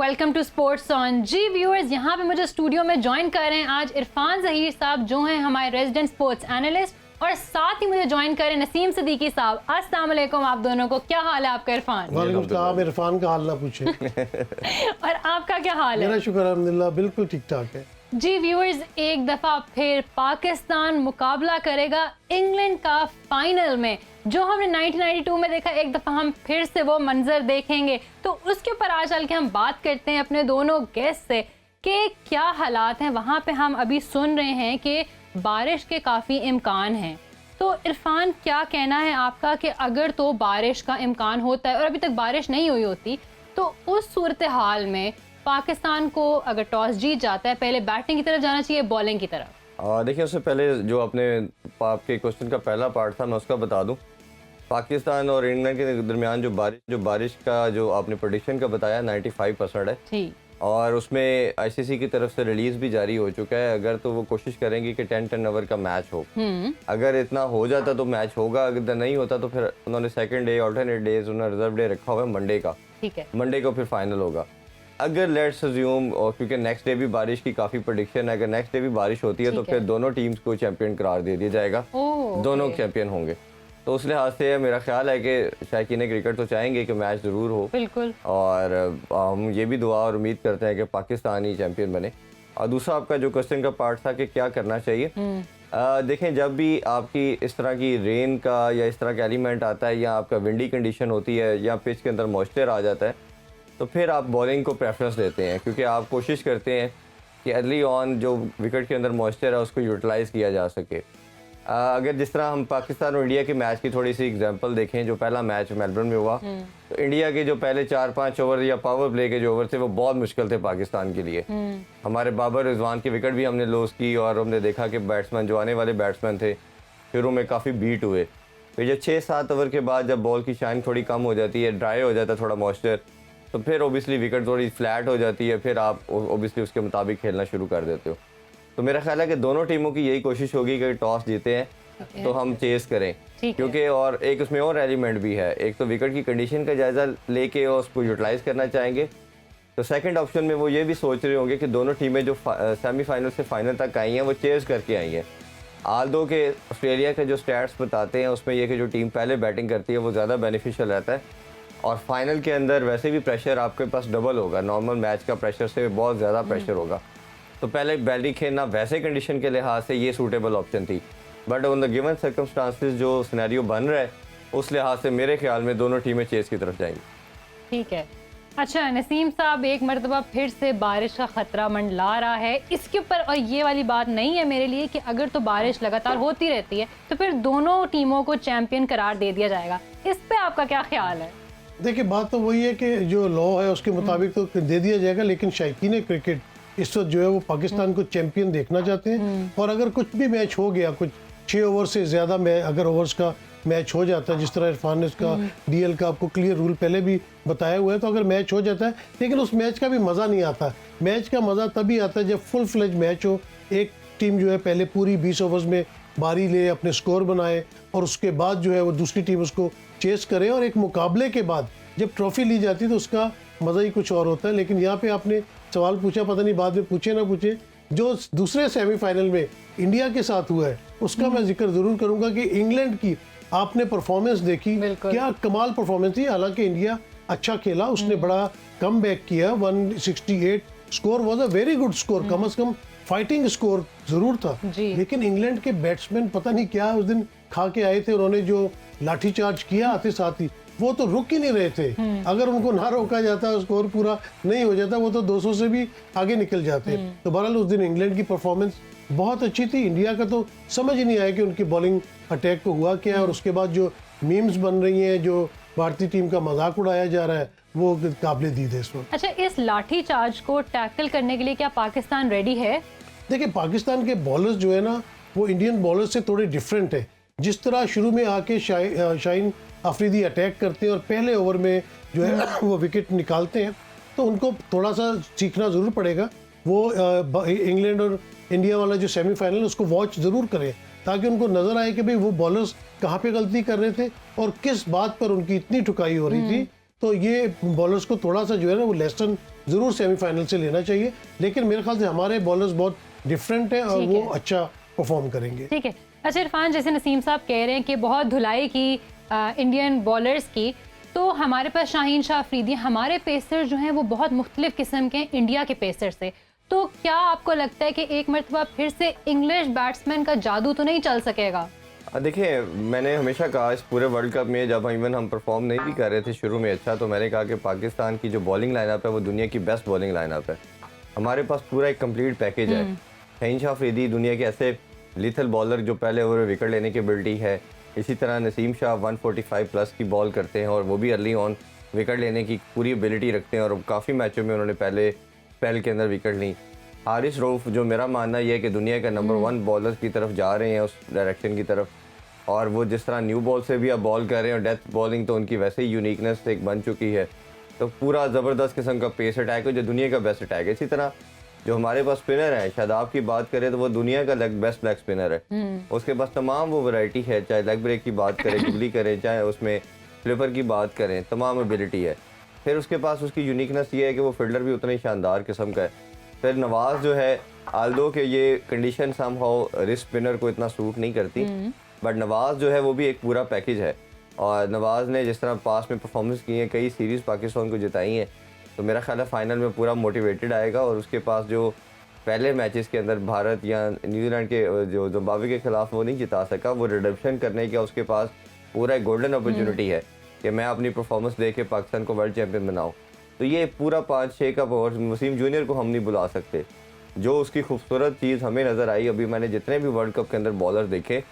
Welcome to sports on. जी viewers, यहाँ पे मुझे स्टूडियो में ज्वाइन कर रहे हैं आज इरफान ज़हीर साहब, जो हैं हमारे रेजिडेंट स्पोर्ट्स एनालिस्ट, और साथ ही मुझे ज्वाइन करें नसीम सिद्दीकी साहब। अस्सलाम वालेकुम आप दोनों को। क्या हाल है आपका इरफान? वालेकुम सलाम। इरफान का हाल ना पूछे। और आपका क्या हाल है? मेरा शुक्र अल्हम्दुलिल्लाह बिल्कुल ठीक ठाक है। जी व्यूअर्स, एक दफ़ा फिर पाकिस्तान मुकाबला करेगा इंग्लैंड का फाइनल में। जो हमने 1992 में देखा, एक दफ़ा हम फिर से वो मंजर देखेंगे। तो उसके ऊपर आज चल के हम बात करते हैं अपने दोनों गेस्ट से कि क्या हालात हैं वहाँ पे। हम अभी सुन रहे हैं कि बारिश के काफ़ी इम्कान हैं। तो इरफान, क्या कहना है आपका कि अगर तो बारिश का इम्कान होता है और अभी तक बारिश नहीं हुई होती, तो उस सूरत हाल में पाकिस्तान को अगर टॉस जीत जाता है, पहले बैटिंग की तरफ जाना चाहिए, बॉलिंग की तरफ? देखिए, उससे पहले जो आपके क्वेश्चन का पहला पार्ट था, मैं उसका बता दूं। पाकिस्तान और इंग्लैंड के दरमियान जो बारिश का जो आपने प्रेडिक्शन का बताया 95% है जी। और उसमें आईसीसी की तरफ से रिलीज भी जारी हो चुका है। अगर तो वो कोशिश करेंगे कि 10 ओवर का मैच हो। अगर इतना हो जाता तो मैच होगा, अगर नहीं होता तो फिर उन्होंने सेकंड डे, ऑल्टरनेट डेज, उन्होंने रिजर्व डे रखा हुआ है मंडे का। ठीक है, मंडे को फिर फाइनल होगा। अगर लेट्स अज्यूम, और क्योंकि नेक्स्ट डे भी बारिश की काफ़ी प्रेडिक्शन है, अगर नेक्स्ट डे भी बारिश होती है तो फिर दोनों टीम्स को चैंपियन करार दे दिया जाएगा। दोनों चैंपियन होंगे। तो उस लिहाज से मेरा ख्याल है कि शायकीन क्रिकेट तो चाहेंगे कि मैच ज़रूर हो। बिल्कुल। और हम ये भी दुआ और उम्मीद करते हैं कि पाकिस्तान ही चैंपियन बने। और दूसरा आपका जो क्वेश्चन का पार्ट था कि क्या करना चाहिए, देखें, जब भी आपकी इस तरह की रेन का या इस तरह का एलिमेंट आता है, या आपका विंडी कंडीशन होती है, या पिच के अंदर मॉइस्चर आ जाता है, तो फिर आप बॉलिंग को प्रेफरेंस देते हैं, क्योंकि आप कोशिश करते हैं कि अर्ली ऑन जो विकेट के अंदर मॉइस्चर है उसको यूटिलाइज़ किया जा सके। अगर जिस तरह हम पाकिस्तान और इंडिया के मैच की थोड़ी सी एग्जांपल देखें, जो पहला मैच मेलबर्न में हुआ, तो इंडिया के जो पहले 4-5 ओवर या पावर प्ले के जो ओवर थे वो बहुत मुश्किल थे पाकिस्तान के लिए। हमारे बाबर रिजवान की विकेट भी हमने लॉस की और हमने देखा कि बैट्समैन, जो आने वाले बैट्समैन थे, शुरू में काफ़ी बीट हुए। फिर जब 6-7 ओवर के बाद जब बॉल की शाइन थोड़ी कम हो जाती है, ड्राई हो जाता है थोड़ा मॉइस्चर, तो फिर ओबियसली विकेट थोड़ी फ्लैट हो जाती है, फिर आप ओबियसली उसके मुताबिक खेलना शुरू कर देते हो। तो मेरा ख्याल है कि दोनों टीमों की यही कोशिश होगी कि टॉस जीते हैं तो हम चेस करें, क्योंकि और एक उसमें और एलिमेंट भी है। एक तो विकेट की कंडीशन का जायज़ा लेके और उसको यूटिलाइज़ करना चाहेंगे। तो सेकंड ऑप्शन में वो ये भी सोच रहे होंगे कि दोनों टीमें जो सेमीफाइनल से फाइनल तक आई हैं वो चेस करके आई हैं। आल्दो के ऑस्ट्रेलिया के जो स्टैट्स बताते हैं उसमें यह कि जो टीम पहले बैटिंग करती है वो ज़्यादा बेनिफिशियल रहता है, और फाइनल के अंदर वैसे भी प्रेशर आपके पास डबल होगा, नॉर्मल मैच का प्रेशर से बहुत ज़्यादा प्रेशर होगा। तो पहले बैटिंग खेलना वैसे कंडीशन के लिहाज से ये सूटेबल ऑप्शन थी, but on the given circumstances जो सिनेरियो बन रहा है उस लिहाज से मेरे ख्याल में दोनों टीमें चेस की तरफ जाएंगी। ठीक है। अच्छा नसीम साहब, एक मरतबा फिर से बारिश का खतरा मंडला रहा है इसके ऊपर, और ये वाली बात नहीं है मेरे लिए कि अगर तो बारिश लगातार होती रहती है तो फिर दोनों टीमों को चैंपियन करार दे दिया जाएगा। इस पे आपका क्या ख्याल है? देखिए, बात तो वही है कि जो लॉ है उसके मुताबिक तो दे दिया जाएगा, लेकिन शायकीन क्रिकेट इस वक्त जो है वो पाकिस्तान को चैंपियन देखना चाहते हैं। और अगर कुछ भी मैच हो गया, कुछ 6 ओवर से ज़्यादा अगर ओवर्स का मैच हो जाता है, जिस तरह इरफान ने इसका डीएल का आपको क्लियर रूल पहले भी बताया हुआ है, तो अगर मैच हो जाता है, लेकिन उस मैच का भी मज़ा नहीं आता। मैच का मज़ा तभी आता है जब फुल फ्लेज मैच हो, एक टीम जो है पहले पूरी 20 ओवर्स में बारी ले, अपने स्कोर बनाए, और उसके बाद जो है वो दूसरी टीम उसको चेस करे, और एक मुकाबले के बाद जब ट्रॉफी ली जाती है तो उसका मज़ा ही कुछ और होता है। लेकिन यहाँ पे आपने सवाल पूछा, पता नहीं बाद में पूछे ना पूछे, जो दूसरे सेमीफाइनल में इंडिया के साथ हुआ है उसका मैं जिक्र ज़रूर करूँगा कि इंग्लैंड की आपने परफॉर्मेंस देखी, क्या कमाल परफॉर्मेंस थी। हालांकि इंडिया अच्छा खेला, उसने बड़ा कम बैक किया, 168 score was a very good score, कम से कम फाइटिंग स्कोर जरूर था। लेकिन इंग्लैंड के बैट्समैन पता नहीं क्या उस दिन खा के आए थे, उन्होंने जो लाठीचार्ज किया आते साथ ही, वो तो रुक ही नहीं रहे थे। अगर उनको ना रोका जाता, स्कोर पूरा नहीं हो जाता, वो तो 200 से भी आगे निकल जाते। तो बहरहाल उस दिन इंग्लैंड की परफॉर्मेंस बहुत अच्छी थी। इंडिया का तो समझ ही नहीं आया कि उनकी बॉलिंग अटैक को हुआ क्या है, और उसके बाद जो मीम्स बन रही हैं, जो भारतीय टीम का मजाक उड़ाया जा रहा है, वो काबिल दीद है इस वक्त। अच्छा, इस लाठी चार्ज को टैकल करने के लिए क्या पाकिस्तान रेडी है? देखिए, पाकिस्तान के बॉलर्स जो है ना, वो इंडियन बॉलर्स से थोड़े डिफरेंट है। जिस तरह शुरू में आके शाहीन अफरीदी अटैक करते हैं और पहले ओवर में जो है वो विकेट निकालते हैं, तो उनको थोड़ा सा सीखना ज़रूर पड़ेगा। वो इंग्लैंड और इंडिया वाला जो सेमीफाइनल उसको वॉच ज़रूर करें, ताकि उनको नज़र आए कि भाई वो बॉलर्स कहाँ पे गलती कर रहे थे और किस बात पर उनकी इतनी ठुकाई हो रही थी। तो ये बॉलर्स को थोड़ा सा जो है ना वो लेसन ज़रूर सेमीफाइनल से लेना चाहिए, लेकिन मेरे ख्याल से हमारे बॉलर्स बहुत डिफरेंट हैं और ठीक वो है। अच्छा परफॉर्म करेंगे। ठीक है। अच्छा इरफान, जैसे नसीम साहब कह रहे हैं कि बहुत धुलाई की इंडियन बॉलर्स की, तो हमारे पास शाहीन शाह अफरीदी, हमारे पेसर जो हैं वो बहुत मुख्तलिफ किस्म के हैं इंडिया के पेसर से। तो क्या आपको लगता है कि एक मरतबा फिर से इंग्लिश बैट्समैन का जादू तो नहीं चल सकेगा? देखिए, मैंने हमेशा कहा इस पूरे वर्ल्ड कप में, जब इवन हम परफॉर्म नहीं भी कर रहे थे शुरू में अच्छा, तो मैंने कहा कि पाकिस्तान की जो बॉलिंग लाइनअप है वो दुनिया की बेस्ट बॉलिंग लाइनअप है। हमारे पास पूरा एक कंप्लीट पैकेज है। शाहीन शाह अफरीदी दुनिया के ऐसे लीथल बॉलर जो पहले ओवर में विकेट लेने की एबिलिटी है। इसी तरह नसीम शाह 145 प्लस की बॉल करते हैं और वो भी अर्ली ऑन विकेट लेने की पूरी एबिलिटी रखते हैं और काफ़ी मैचों में उन्होंने पहले स्पेल के अंदर विकेट ली। हारिस रऊफ, जो मेरा मानना ये है कि दुनिया का नंबर 1 बॉलर की तरफ जा रहे हैं, उस डायरेक्शन की तरफ, और वो जिस तरह न्यू बॉल से भी अब बॉल कर रहे हैं और डेथ बॉलिंग तो उनकी वैसे ही यूनिकनेस एक बन चुकी है। तो पूरा ज़बरदस्त किस्म का पेस अटैक है जो दुनिया का बेस्ट अटैक है। इसी तरह जो हमारे पास स्पिनर है, शादाब की बात करें तो वो दुनिया का बेस्ट लेग स्पिनर है। उसके पास तमाम वो वैरायटी है, चाहे लेग ब्रेक की बात करें, जुगली करें, चाहे उसमें फ्लिपर की बात करें, तमाम एबिलिटी है। फिर उसके पास उसकी यूनिकनेस ये है कि वो फील्डर भी उतना ही शानदार किस्म का है। फिर नवाज जो है, आल्दो के ये कंडीशन समहाउ रिस्ट स्पिनर को इतना सूट नहीं करती, बट नवाज जो है वो भी एक पूरा पैकेज है। और नवाज ने जिस तरह पास में परफॉर्मेंस की है, कई सीरीज़ पाकिस्तान को जिताई हैं, तो मेरा ख्याल है फाइनल में पूरा मोटिवेटेड आएगा। और उसके पास जो पहले मैचेस के अंदर भारत या न्यूजीलैंड के जो जिम्बाब्वे के खिलाफ वो नहीं जिता सका, वो रिडेम्पशन करने का उसके पास पूरा एक गोल्डन अपॉर्चुनिटी है कि मैं अपनी परफॉर्मेंस दे के पाकिस्तान को वर्ल्ड चैंपियन बनाऊँ। तो ये पूरा 5-6 का वसीम जूनियर को हम नहीं बुला सकते। जो उसकी खूबसूरत चीज़ हमें नज़र आई, अभी मैंने जितने भी वर्ल्ड कप के अंदर बॉलर देखे,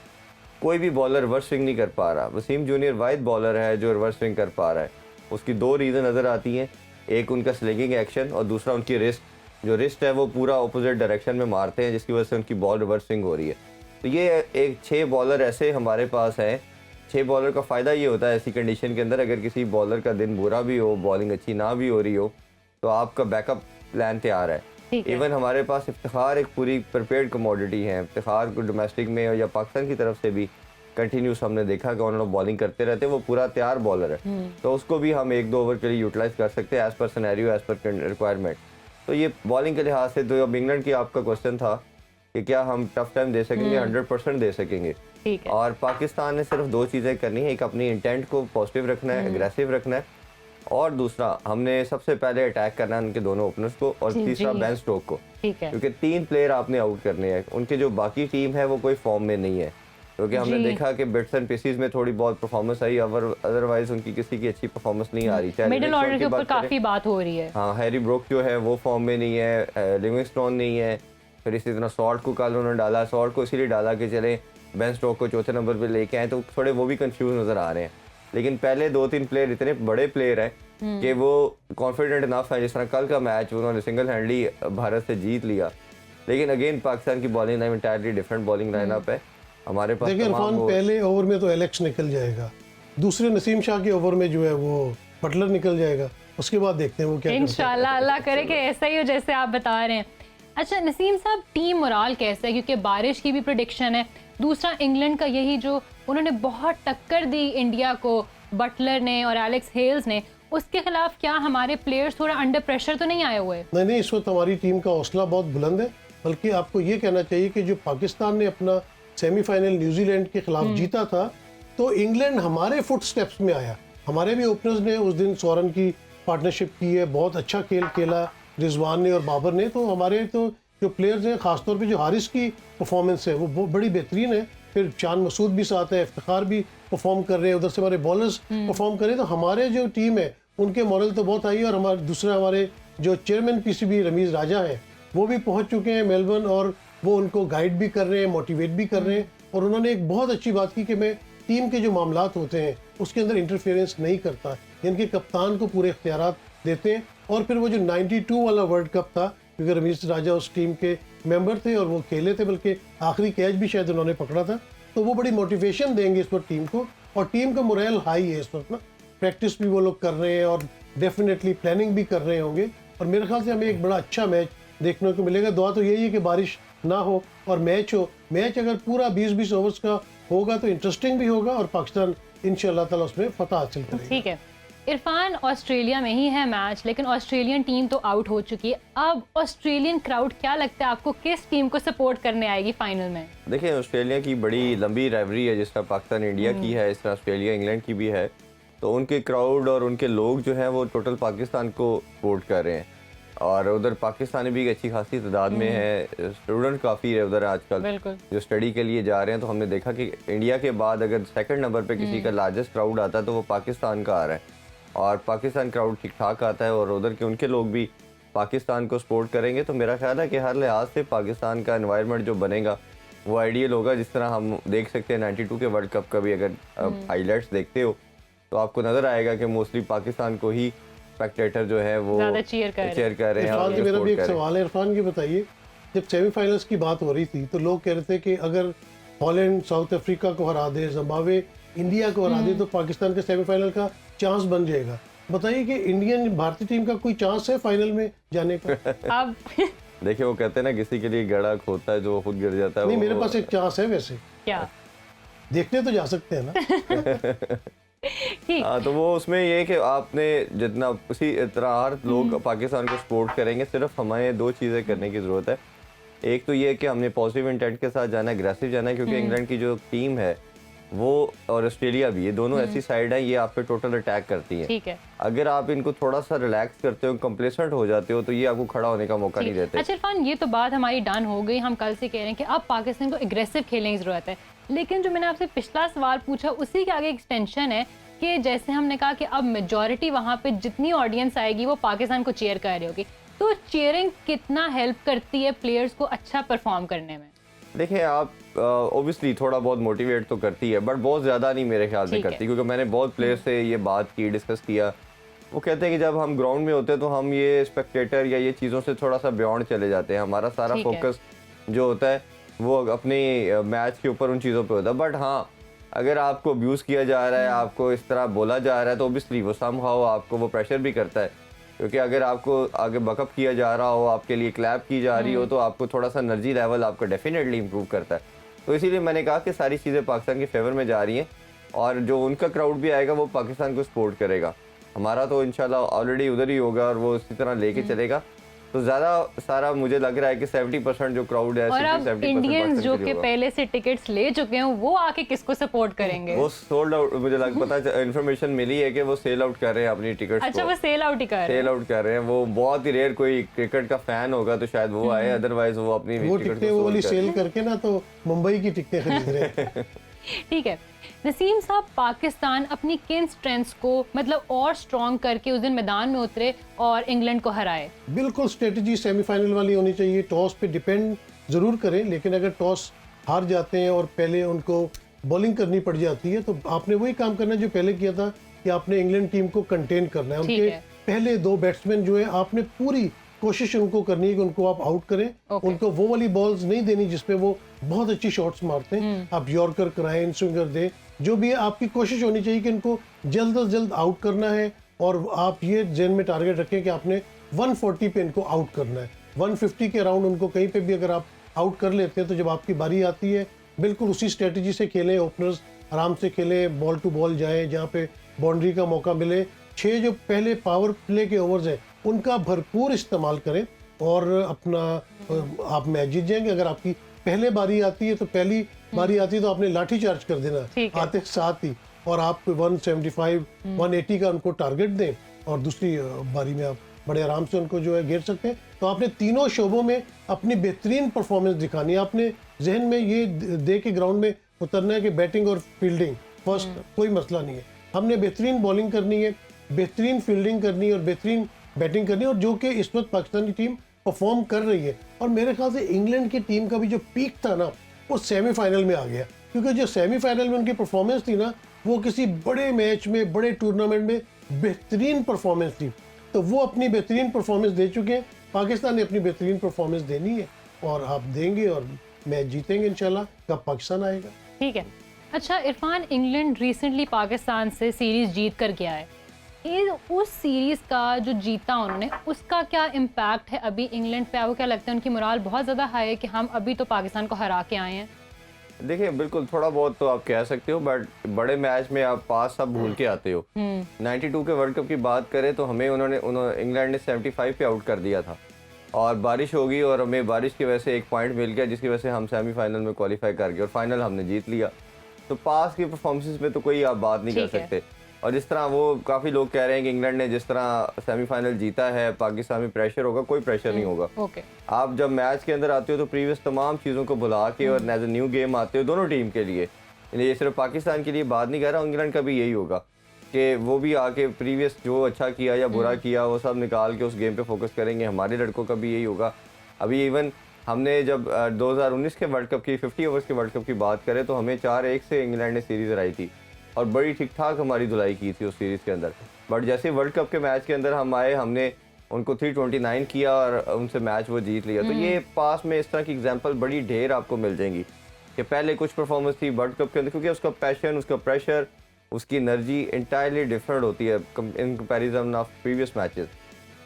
कोई भी बॉलर रिवर्स स्विंग नहीं कर पा रहा। वसीम जूनियर वाहिद बॉलर है जो रिवर्स स्विंग कर पा रहा है। उसकी 2 रीज़न नज़र आती हैं, एक उनका स्लिंगिंग एक्शन और दूसरा उनकी रिस्ट। जो रिस्ट है वो पूरा अपोजिट डायरेक्शन में मारते हैं, जिसकी वजह से उनकी बॉल रिवर्स स्विंग हो रही है। तो ये एक 6 बॉलर ऐसे हमारे पास हैं। 6 बॉलर का फ़ायदा ये होता है ऐसी कंडीशन के अंदर, अगर किसी बॉलर का दिन बुरा भी हो, बॉलिंग अच्छी ना भी हो रही हो, तो आपका बैकअप प्लान तैयार है। इवन हमारे पास इफ्तिखार एक पूरी प्रिपेयर्ड कमोडिटी है। इफ्तिखार को डोमेस्टिक में या पाकिस्तान की तरफ से भी कंटिन्यूस हमने देखा कि उन्होंने बॉलिंग करते रहते हैं, वो पूरा तैयार बॉलर है। तो उसको भी हम 1-2 ओवर के लिए यूटिलाइज कर सकते हैं as per scenario, as per requirement. तो ये बॉलिंग के लिहाज से, तो अब इंग्लैंड की आपका क्वेश्चन था कि क्या हम टफ टाइम दे सकेंगे, 100% दे सकेंगे। ठीक है। और पाकिस्तान ने सिर्फ 2 चीज़ें करनी है, एक अपनी इंटेंट को पॉजिटिव रखना है, एग्रेसिव रखना है, और दूसरा हमने सबसे पहले अटैक करना है उनके दोनों ओपनर्स को, और तीसरा बेन स्टोक को। ठीक है। क्योंकि 3 प्लेयर आपने आउट करने हैं। उनके जो बाकी टीम है वो कोई फॉर्म में नहीं है, क्योंकि हमने देखा कि बिट्स एंड पीसेस में थोड़ी बहुत परफॉर्मेंस आई, अदरवाइज उनकी किसी की अच्छी परफॉर्मेंस नहीं आ रही। चाहे मिडिल ऑर्डर के ऊपर काफी बात हो रही है। हाँ, हैरी ब्रोक जो है वो फॉर्म में नहीं है, लिविंगस्टोन नहीं है। फिर इसी तरह सॉल्ट को कल उन्होंने डाला, सॉल्ट को इसीलिए डाला कि चले बेन स्टोक को चौथे नंबर पे लेके आए, तो थोड़े वो भी कंफ्यूज नजर आ रहे हैं। लेकिन पहले 2-3 प्लेयर इतने बड़े प्लेयर हैं कि वो कॉन्फिडेंट इनफ है। जिस तरह कल का मैच उन्होंने सिंगल हैंडली भारत से जीत लिया। लेकिन अगेन पाकिस्तान की bowling line entirely different bowling lineup है हमारे पास। देखिए इरफान, पहले ओवर में तो एलेक्स निकल जाएगा, दूसरे नसीम शाह के ओवर में जो है वो बटलर निकल जाएगा। उसके बाद देखते हैं वो क्या करते हैं। इंशाल्लाह अल्लाह करे कि ऐसा ही हो जैसे आप बता रहे हैं। अच्छा नसीम साहब, टीम मोराल कैसा है, क्योंकि बारिश की भी प्रेडिक्शन है। दूसरा इंग्लैंड का यही जो उन्होंने बहुत टक्कर दी इंडिया को, बटलर ने और एलेक्स हेल्स ने, उसके खिलाफ क्या हमारे प्लेयर्स थोड़ा अंडर प्रेशर तो नहीं आए हुए? नहीं, इस वक्त हमारी टीम का हौसला बहुत बुलंद है। बल्कि आपको ये कहना चाहिए कि जो पाकिस्तान ने अपना सेमीफाइनल न्यूजीलैंड के खिलाफ जीता था, तो इंग्लैंड हमारे फुट स्टेप्स में आया। हमारे भी ओपनर्स ने उस दिन सोरन की पार्टनरशिप की है, बहुत अच्छा खेल खेला रिजवान ने और बाबर ने। तो हमारे तो जो प्लेयर्स हैं, खासतौर पे जो हारिस की परफॉर्मेंस है वो बड़ी बेहतरीन है। फिर चांद मसूद भी साथ है, इफ्तिखार भी परफॉर्म कर रहे हैं, उधर से हमारे बॉलर्स परफॉर्म कर रहे हैं। तो हमारे जो टीम है उनके मॉरल तो बहुत आई है। और हमारे दूसरा हमारे जो चेयरमैन पीसीबी रमीज़ राजा हैं, वो भी पहुंच चुके हैं मेलबर्न, और वो उनको गाइड भी कर रहे हैं, मोटिवेट भी कर रहे हैं। और उन्होंने एक बहुत अच्छी बात की कि मैं टीम के जो मामलात होते हैं उसके अंदर इंटरफेरेंस नहीं करता, इनके कप्तान को पूरे इख्तियारात देते हैं। और फिर वो जो 92 वाला वर्ल्ड कप था, क्योंकि रमीज़ राजा उस टीम के मेंबर थे और वो खेले थे, बल्कि आखिरी कैच भी शायद उन्होंने पकड़ा था, तो वो बड़ी मोटिवेशन देंगे इस वक्त टीम को। और टीम का मोरल हाई है इस वक्त ना, प्रैक्टिस भी वो लोग कर रहे हैं और डेफिनेटली प्लानिंग भी कर रहे होंगे। और मेरे ख्याल से हमें एक बड़ा अच्छा मैच देखने को मिलेगा। दुआ तो यही है कि बारिश ना हो और मैच हो। मैच अगर पूरा 20-20 ओवर्स का होगा तो इंटरेस्टिंग भी होगा और पाकिस्तान इंशाअल्लाह ताला उसमें फतह हासिल करेगा। ठीक है। इरफान, ऑस्ट्रेलिया में ही है मैच, लेकिन ऑस्ट्रेलियन टीम तो आउट हो चुकी है। अब ऑस्ट्रेलियन क्राउड क्या लगता है आपको किस टीम को सपोर्ट करने आएगी फाइनल में? देखिए, ऑस्ट्रेलिया की बड़ी लंबी राइवरी है, जिसका पाकिस्तान इंडिया की है, इस तरह ऑस्ट्रेलिया इंग्लैंड की भी है। तो उनके क्राउड और उनके लोग जो हैं वो टोटल पाकिस्तान को सपोर्ट कर रहे हैं, और उधर पाकिस्तानी भी अच्छी खासी तादाद में है। स्टूडेंट काफ़ी है उधर आजकल जो स्टडी के लिए जा रहे हैं। तो हमने देखा कि इंडिया के बाद अगर सेकंड नंबर पे किसी का लार्जेस्ट क्राउड आता है तो वो पाकिस्तान का आ रहा है, और पाकिस्तान क्राउड ठीक ठाक आता है, और उधर के उनके लोग भी पाकिस्तान को सपोर्ट करेंगे। तो मेरा ख्याल है कि हर लिहाज से पाकिस्तान का एनवायरनमेंट जो बनेगा वो आइडियल होगा। जिस तरह हम देख सकते हैं 92 के वर्ल्ड कप का भी अगर हाईलाइट्स देखते हो तो आपको नज़र आएगा कि मोस्टली पाकिस्तान को ही स्पेक्टेटर जो है वो चीयर कर रहे हैं। इरफान जी, मेरा भी एक सवाल है। इरफान, ये बताइए, जब सेमीफाइनल्स की बात हो रही थी तो लोग कह रहे थे कि अगर हॉलैंड साउथ अफ्रीका को हरा दे, जिम्बाब्वे इंडिया को हरा दे, तो पाकिस्तान के सेमीफाइनल का चांस बन जाएगा। बताइए कि इंडियन भारतीय टीम का कोई चांस है फाइनल में जाने का? अब देखिए, वो कहते हैं ना, किसी के लिए गड़ा खोता है जो खुद गिर जाता है। नहीं, मेरे पास एक चांस है वैसे। क्या? देखने तो जा सकते हैं ना। हाँ, तो वो उसमें ये है कि आपने जितना उसी तरह हर लोग पाकिस्तान को सपोर्ट करेंगे। सिर्फ हमें दो चीज़ें करने की ज़रूरत है। एक तो ये है कि हमने पॉजिटिव इंटेंट के साथ जाना है, एग्रेसिव जाना है, क्योंकि इंग्लैंड की जो टीम है वो और ऑस्ट्रेलिया भी, ये दोनों ऐसी साइड है, ये आप पे टोटल अटैक करती है। ठीक है। अगर आप इनको थोड़ा सा रिलैक्स करते हो, कंप्लेसेंट हो जाते हो, तो ये आपको खड़ा होने का मौका नहीं देते। अच्छा इरफान, ये तो बात हमारी डन हो गई। हम कल से कह रहे हैं कि अब पाकिस्तान को एग्रेसिव खेलने की जरूरत है, लेकिन जो मैंने आपसे पिछला सवाल पूछा उसी के आगे एक्सटेंशन है कि जैसे हमने कहा कि अब मेजॉरिटी वहाँ पे जितनी ऑडियंस आएगी वो पाकिस्तान को चीयर कर रही होगी, तो चीयरिंग कितना हेल्प करती है प्लेयर्स को अच्छा परफॉर्म करने में? देखिए, आप ऑब्वियसली थोड़ा बहुत मोटिवेट तो करती है, बट बहुत ज़्यादा नहीं मेरे ख्याल से करती, क्योंकि मैंने बहुत प्लेयर से ये बात की, डिस्कस किया। वो कहते हैं कि जब हम ग्राउंड में होते हैं तो हम ये स्पेक्टेटर या ये चीज़ों से थोड़ा सा बियॉन्ड चले जाते हैं। हमारा सारा फोकस जो होता है वो अपने मैच के ऊपर उन चीज़ों पे होता है। बट हाँ, अगर आपको अब्यूज़ किया जा रहा है, आपको इस तरह बोला जा रहा है, तो ऑब्वियसली वो समहाउ आपको वो प्रेशर भी करता है, क्योंकि अगर आपको आगे बकअप किया जा रहा हो, आपके लिए क्लैप की जा रही हो, तो आपको थोड़ा सा एनर्जी लेवल आपका डेफिनेटली इंप्रूव करता है। तो इसीलिए मैंने कहा कि सारी चीज़ें पाकिस्तान के फेवर में जा रही हैं, और जो उनका क्राउड भी आएगा वो पाकिस्तान को सपोर्ट करेगा। हमारा तो इंशाल्लाह ऑलरेडी उधर ही होगा और वो इसी तरह लेके चलेगा। तो ज़्यादा सारा मुझे लग रहा है कि 70% जो क्राउड है, और अब इंडियंस जो कि पहले से टिकट्स ले चुके हैं वो आके किसको सपोर्ट करेंगे? वो सोल्ड आउट, मुझे पता इन्फॉर्मेशन मिली है कि वो सेल आउट कर रहे हैं अपनी टिकट्स। अच्छा, वो सेल आउट ही कर रहे हैं? सेल आउट कर रहे हैं। वो बहुत ही रेयर कोई क्रिकेट का फैन होगा तो शायद वो आए, अदरवाइज वो अपनी टिकटें वो वाली सेल करके ना तो मुंबई की टिकटें खरीद रहे हैं। ठीक है नसीम साहब, पाकिस्तान अपनी किन स्ट्रेंथ्स को मतलब और स्ट्रॉन्ग करके उस दिन मैदान में उतरे और इंग्लैंड को हराए? बिल्कुल स्ट्रेटजी सेमीफाइनल वाली होनी चाहिए। टॉस पे डिपेंड जरूर करें, लेकिन अगर टॉस हार जाते हैं और पहले उनको बॉलिंग करनी पड़ जाती है तो आपने वही काम करना जो पहले किया था कि आपने इंग्लैंड टीम को कंटेन करना है। उनके पहले दो बैट्समैन जो है आपने पूरी कोशिश उनको करनी है कि उनको आप आउट करें। उनको वो वाली बॉल्स नहीं देनी जिसपे वो बहुत अच्छी शॉट्स मारते हैं। आप यॉर्कर कराएं, इन स्विंगर दें, जो भी है आपकी कोशिश होनी चाहिए कि इनको जल्द से जल्द आउट करना है। और आप ये जेन में टारगेट रखें कि आपने 140 पे इनको आउट करना है। 150 के अराउंड उनको कहीं पे भी अगर आप आउट कर लेते हैं तो जब आपकी बारी आती है बिल्कुल उसी स्ट्रेटजी से खेलें। ओपनर्स आराम से खेलें, बॉल टू बॉल जाएं, जहाँ पे बाउंड्री का मौका मिले। 6 जो पहले पावर प्ले के ओवर्स हैं उनका भरपूर इस्तेमाल करें और अपना आप मैच जीत जाएंगे। अगर आपकी पहले बारी आती है तो पहली बारी आती है तो आपने लाठी चार्ज कर देना आते साथ ही, और आप 175 180 का उनको टारगेट दें और दूसरी बारी में आप बड़े आराम से उनको जो है घेर सकते हैं। तो आपने तीनों शोबों में अपनी बेहतरीन परफॉर्मेंस दिखानी है। आपने जहन में ये दे के ग्राउंड में उतरना है कि बैटिंग और फील्डिंग फर्स्ट, कोई मसला नहीं है। हमने बेहतरीन बॉलिंग करनी है, बेहतरीन फील्डिंग करनी है और बेहतरीन बैटिंग करनी है, और जो कि इस वक्त पाकिस्तान की टीम परफॉर्म कर रही है। और मेरे ख्याल से इंग्लैंड की टीम का भी जो पीक था ना वो सेमीफाइनल में आ गया, क्योंकि जो सेमीफाइनल में उनकी परफॉर्मेंस थी ना वो किसी बड़े मैच में, बड़े टूर्नामेंट में बेहतरीन परफॉर्मेंस थी। तो वो अपनी बेहतरीन परफॉर्मेंस दे चुके हैं। पाकिस्तान ने अपनी बेहतरीन परफॉर्मेंस देनी है और आप देंगे और मैच जीतेंगे इंशाल्लाह। कब पाकिस्तान आएगा। ठीक है। अच्छा इरफान, इंग्लैंड रिसेंटली पाकिस्तान से सीरीज जीत कर गया है। उस सीरीज का जो जीता उन्होंने उसका क्या इम्पैक्ट है अभी इंग्लैंड पे? आपको क्या लगता है उनकी मोराल बहुत ज़्यादा हाई है कि हम अभी तो पाकिस्तान को हरा के आए हैं? देखिए बिल्कुल थोड़ा बहुत तो आप कह सकते हो, बट बड़े मैच में आप पास सब भूल के आते हो। 92 के वर्ल्ड कप की बात करें तो हमें उन्होंने इंग्लैंड ने 75 पे आउट कर दिया था और बारिश हो गई और हमें बारिश की वजह से एक पॉइंट मिल गया जिसकी वजह से हम सेमीफाइनल में क्वालिफाई कर गए और फाइनल हमने जीत लिया। तो पास की परफॉर्मेंसेस में तो कोई आप बात नहीं कर ठीक है। सकते। और जिस तरह वो काफ़ी लोग कह रहे हैं कि इंग्लैंड ने जिस तरह सेमीफाइनल जीता है पाकिस्तान में प्रेशर होगा, कोई प्रेशर नहीं होगा। ओके। आप जब मैच के अंदर आते हो तो प्रीवियस तमाम चीज़ों को भुला के और एज ए न्यू गेम आते हो दोनों टीम के लिए। ये सिर्फ पाकिस्तान के लिए बात नहीं कर रहा, इंग्लैंड का भी यही होगा कि वो भी आके प्रीवियस जो अच्छा किया या बुरा किया वो सब निकाल के उस गेम पे फोकस करेंगे। हमारे लड़कों का भी यही होगा। अभी इवन हमने जब 2019 के वर्ल्ड कप की 50 ओवर्स के वर्ल्ड कप की बात करें तो हमें 4-1 से इंग्लैंड ने सीरीज़ हराई थी और बड़ी ठीक ठाक हमारी धुलाई की थी उस सीरीज़ के अंदर। बट जैसे वर्ल्ड कप के मैच के अंदर हम आए, हमने उनको 329 किया और उनसे मैच वो जीत लिया। तो ये पास में इस तरह की एग्जांपल बड़ी ढेर आपको मिल जाएंगी कि पहले कुछ परफॉर्मेंस थी वर्ल्ड कप के अंदर, क्योंकि उसका पैशन, उसका प्रेशर, उसकी एनर्जी इंटायरली डिफरेंट होती है in comparison of previous matches.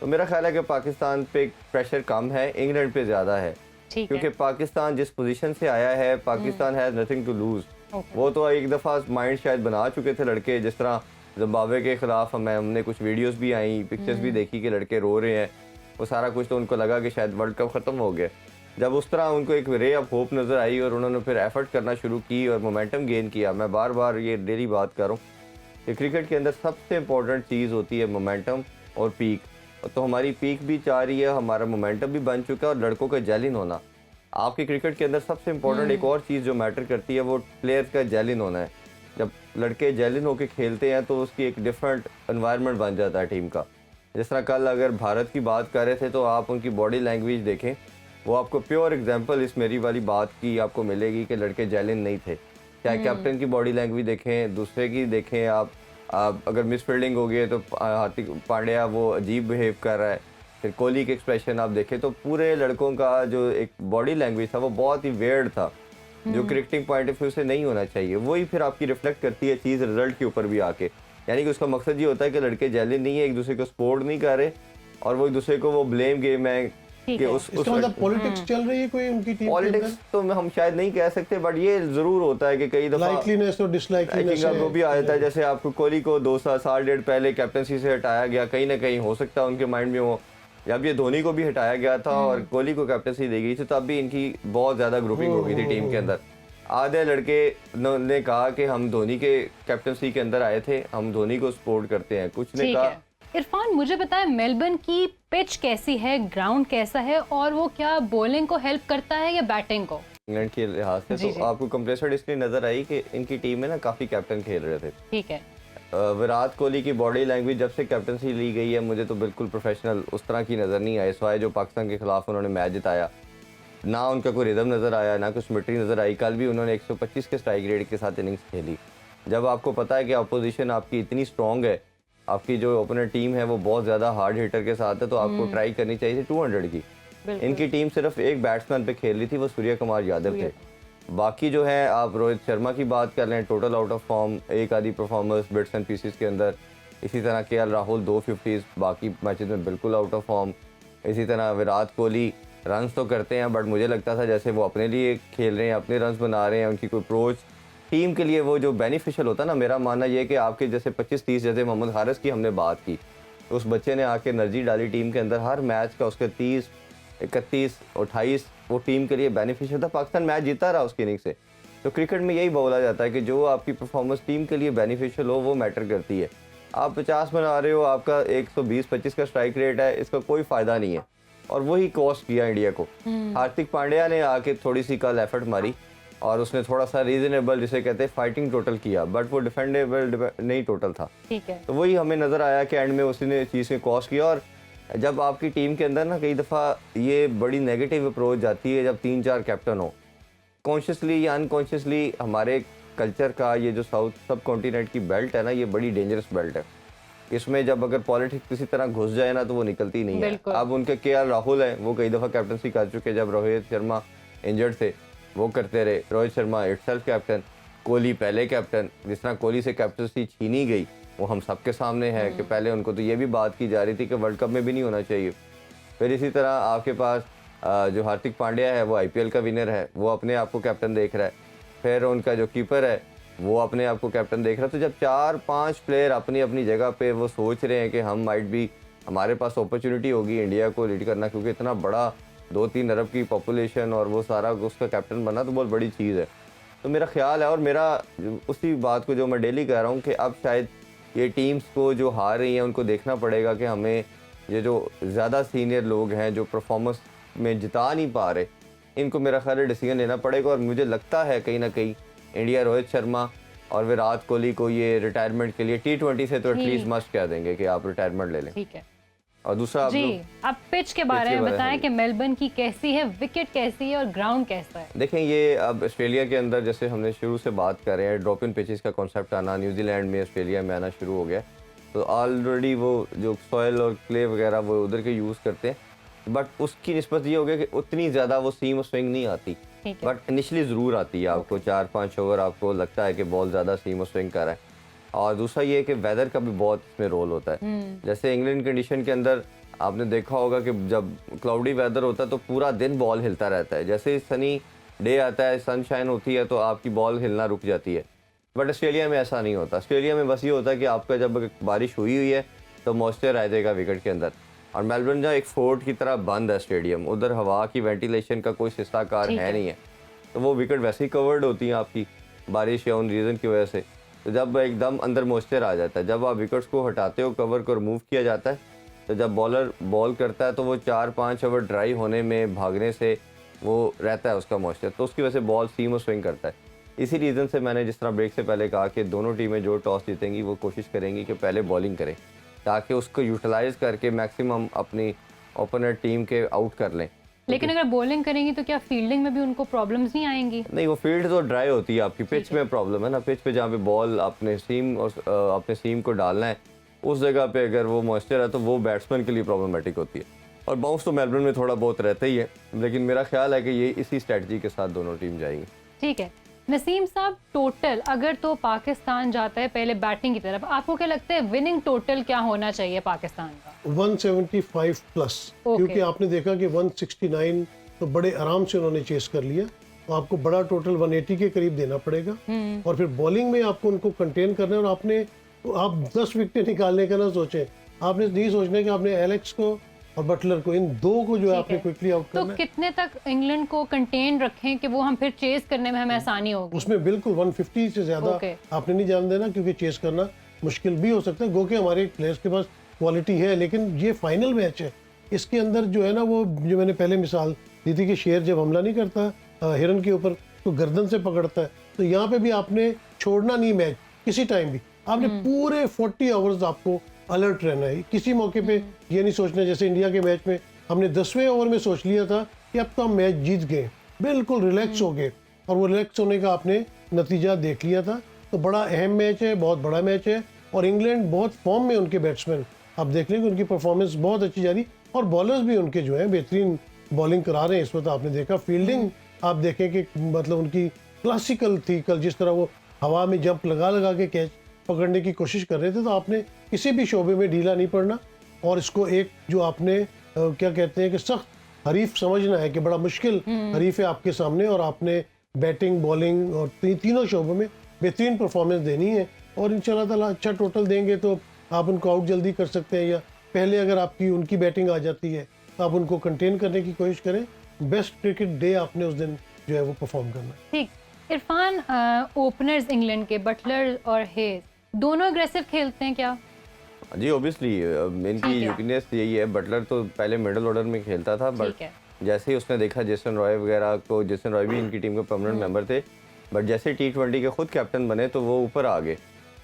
तो मेरा ख्याल है कि पाकिस्तान पे प्रेशर कम है, इंग्लैंड पे ज़्यादा है, ठीक क्योंकि है। पाकिस्तान जिस पोजीशन से आया है, Pakistan has nothing to lose. वो तो एक दफ़ा माइंड शायद बना चुके थे लड़के, जिस तरह जिम्बाब्वे के खिलाफ हमने कुछ वीडियोस भी आई, पिक्चर्स भी देखी कि लड़के रो रहे हैं, वो सारा कुछ तो उनको लगा कि शायद वर्ल्ड कप ख़त्म हो गया। जब उस तरह उनको एक रे ऑफ होप नज़र आई और उन्होंने फिर एफर्ट करना शुरू की और मोमेंटम गेन किया। मैं बार बार ये डेली बात कर रहा हूँ कि क्रिकेट के अंदर सबसे इम्पोर्टेंट चीज़ होती है मोमेंटम और पीक। तो हमारी पीक भी चाह रही है, हमारा मोमेंटम भी बन चुका है और लड़कों का जेलिन होना। आपके क्रिकेट के अंदर सबसे इम्पोर्टेंट एक और चीज़ जो मैटर करती है वो प्लेयर्स का जेलिन होना है। जब लड़के जेलिन होकर खेलते हैं तो उसकी एक डिफरेंट एनवायरनमेंट बन जाता है टीम का। जिस तरह कल अगर भारत की बात कर रहे थे तो आप उनकी बॉडी लैंग्वेज देखें, वो आपको प्योर एग्जांपल इस मेरी वाली बात की आपको मिलेगी कि लड़के जेलिन नहीं थे। चाहे कैप्टन की बॉडी लैंग्वेज देखें, दूसरे की देखें, आप अगर मिस फील्डिंग हो गई तो हार्दिक पांड्या वो अजीब बिहेव कर रहा है, फिर कोहली के एक्सप्रेशन आप देखें तो पूरे लड़कों का जो एक बॉडी लैंग्वेज था वो बहुत ही वेयर्ड था, जो क्रिकेटिंग पॉइंट ऑफ व्यू से नहीं होना चाहिए। वही फिर आपकी रिफ्लेक्ट करती है चीज़ रिजल्ट के ऊपर भी आके। यानी कि उसका मकसद ये होता है कि लड़के जेलिन नहीं है, एक दूसरे को सपोर्ट नहीं कर रहे और वो एक दूसरे को वो ब्लेम गेम है कि इसका मतलब पॉलिटिक्स चल रही है कोई उनकी टीम के अंदर? पॉलिटिक्स तो हम शायद नहीं कह सकते, बट ये जरूर होता है कि कई दफा लाइकलीनेस और डिसलाइकलीनेस वो भी आ जाता है। जैसे आपको कोहली को 2 साल डेढ़ पहले कैप्टनसी से हटाया गया, कहीं ना कहीं हो सकता है उनके माइंड में हो, जब ये धोनी को भी हटाया गया था और कोहली को कैप्टनसी दी गई थी तब भी इनकी बहुत ज़्यादा ग्रुपिंग हो गई थी टीम के अंदर। आधे लड़के ने कहा कि हम धोनी के कैप्टनसी के अंदर आए थे, हम धोनी को सपोर्ट करते हैं, कुछ ने कहा। इरफान मुझे बताएं मेलबर्न की पिच कैसी है, ग्राउंड कैसा है और वो क्या बॉलिंग को हेल्प करता है या बैटिंग को? इंग्लैंड के लिहाज से तो आपको कंप्रेसर इसलिए नजर आई कि इनकी टीम में ना काफ़ी कैप्टन खेल रहे थे। ठीक है। विराट कोहली की बॉडी लैंग्वेज जब से कैप्टनसी ली गई है मुझे तो बिल्कुल प्रोफेशनल उस तरह की नज़र नहीं आई, सिवाय जो पाकिस्तान के खिलाफ उन्होंने मैच जिताया। ना उनका कोई रिदम नज़र आया, ना कुछ मिट्री नज़र आई। कल भी उन्होंने 125 के स्ट्राइक रेट के साथ इनिंग्स खेली। जब आपको पता है कि अपोजिशन आपकी इतनी स्ट्रॉन्ग है, आपकी जो ओपनर टीम है वो बहुत ज़्यादा हार्ड हिटर के साथ है, तो आपको ट्राई करनी चाहिए थी 200 की। इनकी टीम सिर्फ एक बैट्समैन पे खेल रही थी, वो सूर्य कुमार यादव थे। बाकी जो है आप रोहित शर्मा की बात कर लें, टोटल आउट ऑफ फॉर्म, एक आधी परफॉर्मेंस बिट्स एंड पीसेस के अंदर। इसी तरह केएल राहुल 250, बाकी मैचेस में बिल्कुल आउट ऑफ फॉर्म। इसी तरह विराट कोहली रन्स तो करते हैं बट मुझे लगता था जैसे वो अपने लिए खेल रहे हैं, अपने रन्स बना रहे हैं, उनकी कोई अप्रोच टीम के लिए वो जो बेनिफिशियल होता है ना। मेरा मानना ये है कि आपके जैसे 25-30 जैसे मोहम्मद हारिस की हमने बात की, तो उस बच्चे ने आके एनर्जी डाली टीम के अंदर, हर मैच का उसके 30, 31, 28 वो टीम के लिए बेनिफिशियल था। पाकिस्तान मैच जीता रहा उसकी इनिंग से। तो क्रिकेट में यही बोला जाता है कि जो आपकी परफॉर्मेंस टीम के लिए बेनिफिशियल हो वो मैटर करती है। आप 50 बना रहे हो, आपका 120-25 का स्ट्राइक रेट है, इसका कोई फ़ायदा नहीं है और वही कॉस्ट किया इंडिया को। हार्दिक पांड्या ने आके थोड़ी सी कल एफर्ट मारी और उसने थोड़ा सा रीजनेबल जिसे कहते हैं फाइटिंग टोटल किया, बट वो डिफेंडेबल नहीं टोटल था। ठीक है। तो वही हमें नज़र आया कि एंड में उसने चीज़ में कॉस्ट किया। और जब आपकी टीम के अंदर ना कई दफ़ा ये बड़ी नेगेटिव अप्रोच जाती है जब 3-4 कैप्टन हो, कॉन्शियसली या अनकॉन्शियसली हमारे कल्चर का ये जो साउथ सब कॉन्टिनेंट की बेल्ट है ना, ये बड़ी डेंजरस बेल्ट है। इसमें जब अगर पॉलिटिक्स किसी तरह घुस जाए ना तो वो निकलती नहीं है। अब उनके केएल राहुल है, वो कई दफ़ा कैप्टनसी कर चुके, जब रोहित शर्मा इंजर्ड थे वो करते रहे। रोहित शर्मा इटसेल्फ कैप्टन, कोहली पहले कैप्टन। जिस तरह कोहली से कैप्टनसी छीनी गई वो हम सबके सामने है कि पहले उनको तो ये भी बात की जा रही थी कि वर्ल्ड कप में भी नहीं होना चाहिए। फिर इसी तरह आपके पास जो हार्दिक पांड्या है वो आईपीएल का विनर है, वो अपने आप को कैप्टन देख रहा है। फिर उनका जो कीपर है वो अपने आप को कैप्टन देख रहा है। तो जब 4-5 प्लेयर अपनी अपनी जगह पे वो सोच रहे हैं कि हम माइट भी, हमारे पास अपॉर्चुनिटी होगी इंडिया को लीड करना, क्योंकि इतना बड़ा 2-3 अरब की पॉपुलेशन और वो सारा उसका कैप्टन बनना तो बहुत बड़ी चीज़ है। तो मेरा ख्याल है, और मेरा उसी बात को जो मैं डेली कह रहा हूँ कि अब शायद ये टीम्स को जो हार रही हैं उनको देखना पड़ेगा कि हमें ये जो ज़्यादा सीनियर लोग हैं जो परफॉर्मेंस में जिता नहीं पा रहे, इनको मेरा ख्याल है डिसीजन लेना पड़ेगा। और मुझे लगता है कहीं ना कहीं इंडिया रोहित शर्मा और विराट कोहली को ये रिटायरमेंट के लिए T20 से तो एटलीस्ट मस्ट कह देंगे कि आप रिटायरमेंट ले लें। ठीक है और दूसरा आप जी, लोग आप पिच के बारे में बताएं कि मेलबर्न की कैसी है, विकेट कैसी है और ग्राउंड कैसा है। देखें, ये अब ऑस्ट्रेलिया के अंदर जैसे हमने शुरू से बात कर रहे हैं, ड्रॉप इन पिचेस का कॉन्सेप्ट आना न्यूजीलैंड में, ऑस्ट्रेलिया में आना शुरू हो गया। तो ऑलरेडी वो जो सॉयल और क्ले वगैरह वो उधर के यूज़ करते हैं, बट उसकी निस्बत ये हो गया कि उतनी ज़्यादा वो सीम और स्विंग नहीं आती, बट इनिशियली ज़रूर आती है। आपको 4-5 ओवर आपको लगता है कि बॉल ज़्यादा सीम और स्विंग कर रहा है। और दूसरा ये कि वेदर का भी बहुत इसमें रोल होता है। जैसे इंग्लैंड कंडीशन के अंदर आपने देखा होगा कि जब क्लाउडी वेदर होता है तो पूरा दिन बॉल हिलता रहता है। जैसे ही सनी डे आता है, सनशाइन होती है, तो आपकी बॉल हिलना रुक जाती है। बट ऑस्ट्रेलिया में ऐसा नहीं होता। ऑस्ट्रेलिया में बस ये होता है कि आपका जब बारिश हुई है तो मॉइस्चर आ जाएगा विकेट के अंदर। और मेलबर्न जहाँ एक फोर्ट की तरह बंद है स्टेडियम, उधर हवा की वेंटिलेशन का कोई शिष्टाकार है नहीं है, तो वो विकेट वैसे ही कवर्ड होती हैं आपकी बारिश या उन रीज़न की वजह से। तो जब एकदम अंदर मॉइस्चर आ जाता है, जब आप विकेट्स को हटाते हो, कवर को रिमूव किया जाता है, तो जब बॉलर बॉल करता है तो वो 4-5 ओवर ड्राई होने में, भागने से वो रहता है उसका मॉइस्चर, तो उसकी वजह से बॉल सीम और स्विंग करता है। इसी रीज़न से मैंने जिस तरह ब्रेक से पहले कहा कि दोनों टीमें जो टॉस जीतेंगी वो कोशिश करेंगी कि पहले बॉलिंग करें, ताकि उसको यूटिलाइज करके मैक्सिमम अपनी ओपनर टीम के आउट कर लें। लेकिन अगर बॉलिंग करेंगी तो क्या फील्डिंग में भी उनको प्रॉब्लम्स नहीं आएंगी? नहीं, वो फील्ड तो ड्राई होती है आपकी, पिच में प्रॉब्लम है ना। पिच पे जहाँ पे बॉल अपने सीम को डालना है, उस जगह पे अगर वो मॉइस्चर है तो वो बैट्समैन के लिए प्रॉब्लमेटिक होती है। और बाउंस तो मेलबर्न में थोड़ा बहुत रहता ही है, लेकिन मेरा ख्याल है कि ये इसी स्ट्रेटजी के साथ दोनों टीम जाएंगी। ठीक है नसीम साहब, टोटल अगर तो पाकिस्तान जाता है पहले बैटिंग की तरफ, आपको क्या लगता है विनिंग टोटल क्या होना चाहिए पाकिस्तान का? 175 प्लस, क्योंकि आपने देखा कि 169 तो बड़े आराम से उन्होंने चेस कर लिया, तो आपको बड़ा टोटल 180 के करीब देना पड़ेगा। और फिर बॉलिंग में आपको उनको कंटेन करना है, और आप 10 विकेट निकालने का ना सोचें, आपने नहीं सोचना कि आपने एलेक्स को और बटलर को, इन दो को जो है आपने क्विकली आउट करना है। तो कितने तक इंग्लैंड को कंटेन रखें कि वो हम फिर चेस करने में हमें आसानी होगी? उसमें बिल्कुल 150 से ज्यादा आपने नहीं जान देना, क्योंकि चेस करना मुश्किल भी हो सकता है। गो के हमारे प्लेयर्स के पास क्वालिटी है, लेकिन ये फाइनल मैच है, इसके अंदर जो है ना, वो जो मैंने पहले मिसाल दी थी कि शेर जब हमला नहीं करता हिरन के ऊपर तो गर्दन से पकड़ता है, तो यहाँ पे भी आपने छोड़ना नहीं मैच किसी टाइम भी। आपने पूरे 40 आवर्स आपको अलर्ट रहना है। किसी मौके पे ये नहीं सोचना, जैसे इंडिया के मैच में हमने 10वें ओवर में सोच लिया था कि अब तो हम मैच जीत गए, बिल्कुल रिलैक्स हो गए, और वो रिलैक्स होने का आपने नतीजा देख लिया था। तो बड़ा अहम मैच है, बहुत बड़ा मैच है, और इंग्लैंड बहुत फॉर्म में, उनके बैट्समैन आप देख लेंगे उनकी परफॉर्मेंस बहुत अच्छी जा रही, और बॉलर्स भी उनके जो है बेहतरीन बॉलिंग करा रहे हैं इस वक्त। आपने देखा फील्डिंग, आप देखें कि मतलब उनकी क्लासिकल थी कल, जिस तरह वो हवा में जंप लगा लगा के कैच पकड़ने की कोशिश कर रहे थे। तो आपने किसी भी शोबे में ढीला नहीं पड़ना, और इसको एक जो आपने क्या कहते हैं कि सख्त हरीफ समझना है कि बड़ा मुश्किल हरीफ है आपके सामने, और आपने बैटिंग, बॉलिंग और तीनों शोबों में बेहतरीन परफॉर्मेंस देनी है। और इंशाल्लाह ताला अच्छा टोटल देंगे तो आप उनको आउट जल्दी कर सकते हैं, या पहले अगर आपकी उनकी बैटिंग आ जाती है तो आप उनको कंटेन करने की कोशिश करें। बेस्ट क्रिकेट डे आपने उस दिन जो है वो परफॉर्म करना है। ठीक, इरफान, ओपनर्स इंग्लैंड के बटलर और हेज दोनों अग्रेसिव खेलते हैं क्या? जी ऑब्वियसली इनकी वीकनेस यही है। बटलर तो पहले मिडिल ऑर्डर में खेलता था, बट जैसे ही उसने देखा जेसन रॉय वगैरह को, जेसन रॉय भी इनकी टीम के परमानेंट मेंबर थे, बट जैसे T20 के खुद कैप्टन बने तो वो ऊपर आ गए,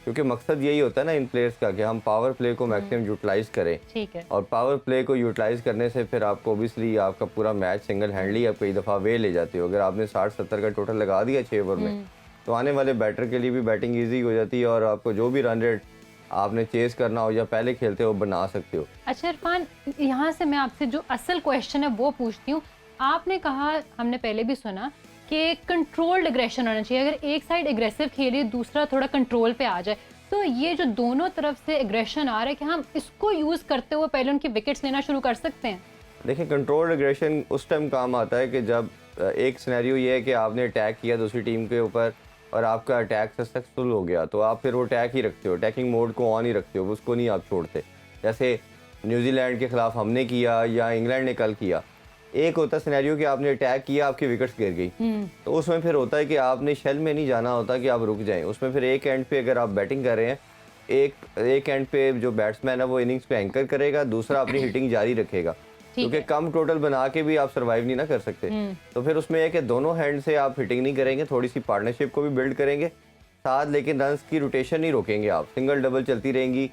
क्योंकि मकसद यही होता है ना इन प्लेयर्स का कि हम पावर प्ले को मैक्सिमम यूटिलाइज करें। ठीक है। और पावर प्ले को यूटिलाइज करने से फिर आपको ओबियसली आपका पूरा मैच सिंगल हैंडली आप कई दफ़ा वे ले जाते हो। अगर आपने 60-70 का टोटल लगा दिया 6 ओवर में, तो आने वाले बैटर के लिए भी बैटिंग ईजी हो जाती है, और आपको जो भी रन रेट आपने चेस करना हो या पहले खेलते हो बना सकते हो। अच्छा इरफान, यहाँ से मैं आपसे जो असल क्वेश्चन है वो पूछती हूँ। आपने कहा, हमने पहले भी सुना कि कंट्रोल्ड एग्रेशन होना चाहिए। अगर एक साइड एग्रेसिव खेले, दूसरा थोड़ा कंट्रोल पे आ जाए, तो ये जो दोनों तरफ से एग्रेशन आ रहा है, कि हम इसको यूज़ करते हुए पहले उनकी विकेट्स लेना शुरू कर सकते हैं? देखिए, कंट्रोल्ड एग्रेशन उस टाइम काम आता है कि जब एक सिनेरियो ये है कि आपने अटैक किया दूसरी टीम के ऊपर और आपका अटैक सक्सेसफुल हो गया, तो आप फिर वो अटैक ही रखते हो, अटैकिंग मोड को ऑन ही रखते हो, उसको नहीं आप छोड़ते। जैसे न्यूजीलैंड के ख़िलाफ़ हमने किया या इंग्लैंड ने कल किया। एक होता सिनेरियो कि आपने अटैक किया, आपकी विकेट्स गिर गई, तो उसमें फिर होता है कि आपने शेल में नहीं जाना होता कि आप रुक जाएं। उसमें फिर एक एंड पे अगर आप बैटिंग कर रहे हैं, एक एंड पे जो बैट्समैन है वो इनिंग्स पे एंकर करेगा, दूसरा अपनी हिटिंग जारी रखेगा, क्योंकि कम टोटल बना के भी आप सर्वाइव नहीं ना कर सकते। तो फिर उसमें है कि दोनों हैंड से आप हिटिंग नहीं करेंगे, थोड़ी सी पार्टनरशिप को भी बिल्ड करेंगे साथ, लेकिन रन्स की रोटेशन नहीं रोकेंगे आप, सिंगल डबल चलती रहेंगी,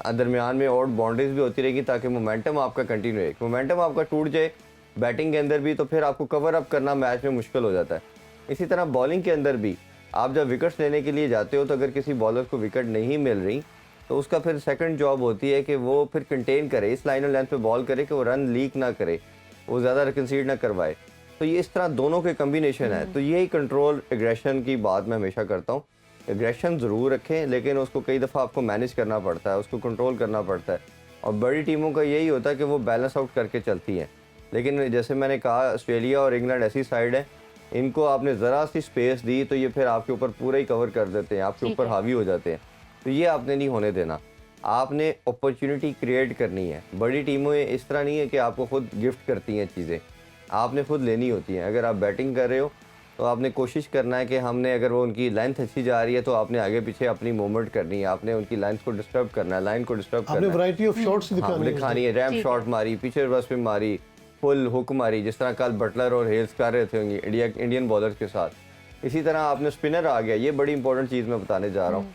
दरमियान में और बाउंड्रीज भी होती रहेगी ताकि मोमेंटम आपका कंटिन्यू है। मोमेंटम आपका टूट जाए बैटिंग के अंदर भी तो फिर आपको कवर अप करना मैच में मुश्किल हो जाता है। इसी तरह बॉलिंग के अंदर भी आप जब विकेट्स लेने के लिए जाते हो तो अगर किसी बॉलर को विकेट नहीं मिल रही तो उसका फिर सेकंड जॉब होती है कि वो फिर कंटेन करे, इस लाइन और लेंथ पे बॉल करे कि वो रन लीक ना करे, वो ज़्यादा कंसीड ना करवाए। तो ये इस तरह दोनों के कम्बिनेशन है। तो यही कंट्रोल एग्रेशन की बात मैं हमेशा करता हूँ। एग्रेशन ज़रूर रखें, लेकिन उसको कई दफ़ा आपको मैनेज करना पड़ता है, उसको कंट्रोल करना पड़ता है। और बड़ी टीमों का यही होता है कि वो बैलेंस आउट करके चलती हैं। लेकिन जैसे मैंने कहा, ऑस्ट्रेलिया और इंग्लैंड ऐसी साइड है, इनको आपने ज़रा सी स्पेस दी तो ये फिर आपके ऊपर पूरा ही कवर कर देते हैं, आपके ऊपर हावी हो जाते हैं। तो ये आपने नहीं होने देना, आपने अपॉर्चुनिटी क्रिएट करनी है। बड़ी टीमों इस तरह नहीं है कि आपको खुद गिफ्ट करती हैं चीज़ें, आपने खुद लेनी होती हैं। अगर आप बैटिंग कर रहे हो तो आपने कोशिश करना है कि हमने, अगर वो उनकी लेंथ अच्छी जा रही है तो आपने आगे पीछे अपनी मूवमेंट करनी है, आपने उनकी लेंथ को डिस्टर्ब करना है, लाइन को डिस्टर्ब करना है, वैरायटी ऑफ शॉट्स दिखानी है। रैम्प शॉट मारी, पीछे रिवर्स पे मारी, फुल हुक मारी, जिस तरह कल बटलर और हेल्स कर रहे थे इंडियन बॉलर्स के साथ। इसी तरह आपने स्पिनर आ गया, ये बड़ी इंपॉर्टेंट चीज़ मैं बताने जा रहा हूँ।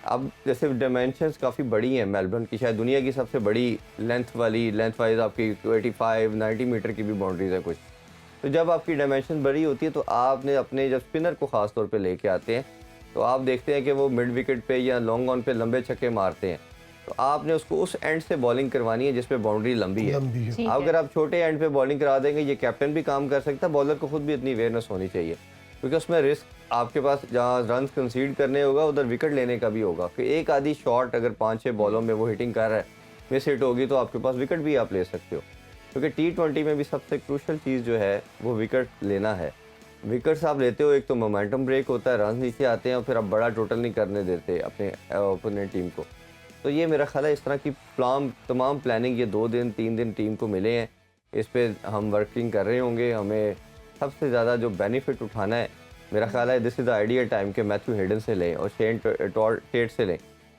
अब जैसे डायमेंशंस काफ़ी बड़ी हैं, मेलबर्न की शायद दुनिया की सबसे बड़ी लेंथ वाइज आपकी 85-90 मीटर की भी बाउंड्रीज है कुछ। तो जब आपकी डायमेंशन बड़ी होती है तो आपने अपने, जब स्पिनर को ख़ास तौर पे लेके आते हैं तो आप देखते हैं कि वो मिड विकेट पे या लॉन्ग ऑन पे लंबे छक्के मारते हैं, तो आपने उसको उस एंड से बॉलिंग करवानी है जिसपे बाउंड्री लंबी है। अगर आप छोटे एंड पे बॉलिंग करा देंगे, ये कैप्टन भी काम कर सकता है, बॉलर को खुद भी इतनी अवेयरनेस होनी चाहिए, क्योंकि उसमें रिस्क आपके पास जहाँ रन कंसीड करने होगा उधर विकेट लेने का भी होगा। कि एक आधी शॉट अगर 5-6 बॉलों में वो हिटिंग कर रहा है, मिस हिट होगी तो आपके पास विकेट भी आप ले सकते हो। क्योंकि T20 में भी सबसे क्रूशल चीज़ जो है वो विकेट लेना है। विकेट्स आप लेते हो, एक तो मोमेंटम ब्रेक होता है, रन नीचे आते हैं और फिर आप बड़ा टोटल नहीं करने देते अपने ओपोनेंट टीम को। तो ये मेरा ख्याल है इस तरह की तमाम प्लानिंग ये 2 दिन 3 दिन टीम को मिले हैं, इस पर हम वर्किंग कर रहे होंगे। हमें सबसे ज़्यादा जो बेनिफिट उठाना है, मेरा ख्याल है this is the ideal time कि मैथ्यू हेडन से लें और शेन टेट से लें।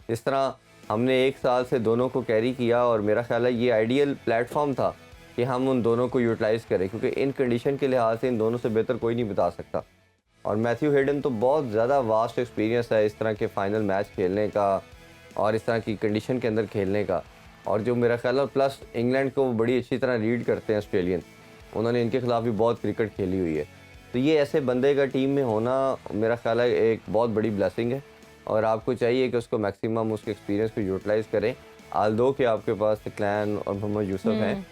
इस तरह हमने 1 साल से दोनों को कैरी किया और मेरा ख्याल है ये आइडियल प्लेटफॉर्म था कि हम उन दोनों को यूटिलाइज़ करें, क्योंकि इन कंडीशन के लिहाज से इन दोनों से बेहतर कोई नहीं बता सकता। और मैथ्यू हेडन तो बहुत ज़्यादा वास्ट एक्सपीरियंस है इस तरह के फाइनल मैच खेलने का और इस तरह की कंडीशन के अंदर खेलने का। और जो मेरा ख्याल है, प्लस इंग्लैंड को बड़ी अच्छी तरह रीड करते हैं ऑस्ट्रेलियन, उन्होंने इनके खिलाफ भी बहुत क्रिकेट खेली हुई है। तो ये ऐसे बंदे का टीम में होना मेरा ख्याल है एक बहुत बड़ी ब्लेसिंग है और आपको चाहिए कि उसको मैक्सिमम उसके एक्सपीरियंस को यूटिलाइज़ करें। आल्दो के आपके पास क्लैन और मोहम्मद यूसुफ हैं,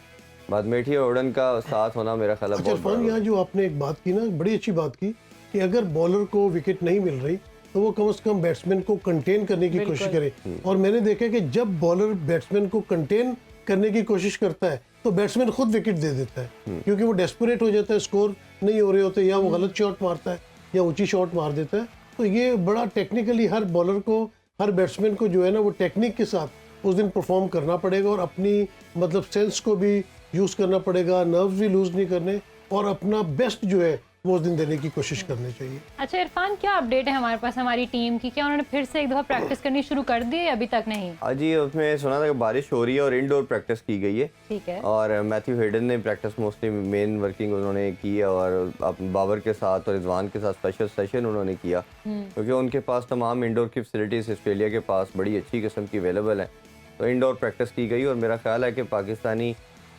बाद मेठी और ओडन का साथ होना मेरा ख्याल है बहुत बड़ा। यहाँ जो आपने एक बात की ना, बड़ी अच्छी बात की कि अगर बॉलर को विकेट नहीं मिल रही तो वो कम से कम बैट्समैन को कंटेन करने की कोशिश करे। और मैंने देखा कि जब बॉलर बैट्समैन को कंटेन करने की कोशिश करता है तो बैट्समैन खुद विकेट दे देता है, क्योंकि वो डेस्परेट हो जाता है, स्कोर नहीं हो रहे होते, या वो गलत शॉट मारता है या ऊंची शॉट मार देता है। तो ये बड़ा टेक्निकली हर बॉलर को, हर बैट्समैन को जो है ना वो टेक्निक के साथ उस दिन परफॉर्म करना पड़ेगा और अपनी मतलब सेंस को भी यूज़ करना पड़ेगा, नर्व्स भी लूज नहीं करने और अपना बेस्ट जो है वो उस दिन देने की कोशिश करनी चाहिए। अच्छा इरफान, क्या अपडेट है हमारे पास हमारी टीम की? क्या उन्होंने फिर से एक दफ़ा प्रैक्टिस करनी शुरू कर दी है? अभी तक नहीं। जी, उसमें सुना था कि बारिश हो रही है और इंडोर प्रैक्टिस की गई है। ठीक है। और मैथ्यू हेडन ने प्रैक्टिस मोस्टली मेन वर्किंग उन्होंने की है और बाबर के साथ और रिजवान के साथ स्पेशल सेशन उन्होंने किया, क्योंकि उनके पास तमाम इंडोर की फैसिलिटीज़ ऑस्ट्रेलिया के पास बड़ी अच्छी किस्म की अवेलेबल है। तो इंडोर प्रैक्टिस की गई और मेरा ख्याल है कि पाकिस्तानी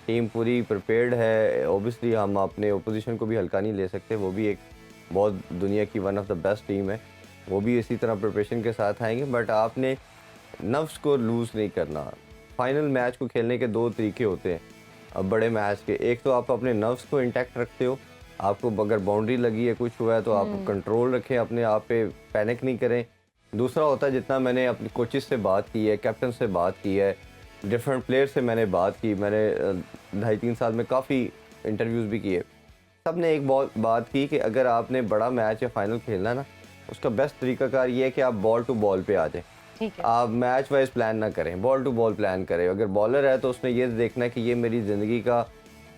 टीम पूरी प्रिपेयर्ड है। ओबियसली हम अपने ओपोजिशन को भी हल्का नहीं ले सकते, वो भी एक बहुत दुनिया की one of the best team है, वो भी इसी तरह प्रिपरेशन के साथ आएंगे। बट आपने नफ्स को लूज़ नहीं करना। फाइनल मैच को खेलने के 2 तरीके होते हैं अब बड़े मैच के। एक तो आप अपने नफ्स को इंटैक्ट रखते हो, आपको अगर बाउंड्री लगी है, कुछ हुआ है तो आप कंट्रोल रखें, अपने आप पे पैनिक नहीं करें। दूसरा होता है, जितना मैंने अपने कोचेस से बात की है, कैप्टन से बात की है, डिफरेंट प्लेयर से मैंने बात की, मैंने 2.5-3 साल में काफ़ी इंटरव्यूज़ भी किए, सबने एक बात की कि अगर आपने बड़ा मैच या फाइनल खेलना ना, उसका बेस्ट तरीकाकार ये है कि आप बॉल टू बॉल पे आ जाएं। ठीक है। आप मैच वाइज प्लान ना करें, बॉल टू बॉल प्लान करें। अगर बॉलर है तो उसने ये देखना है कि ये मेरी ज़िंदगी का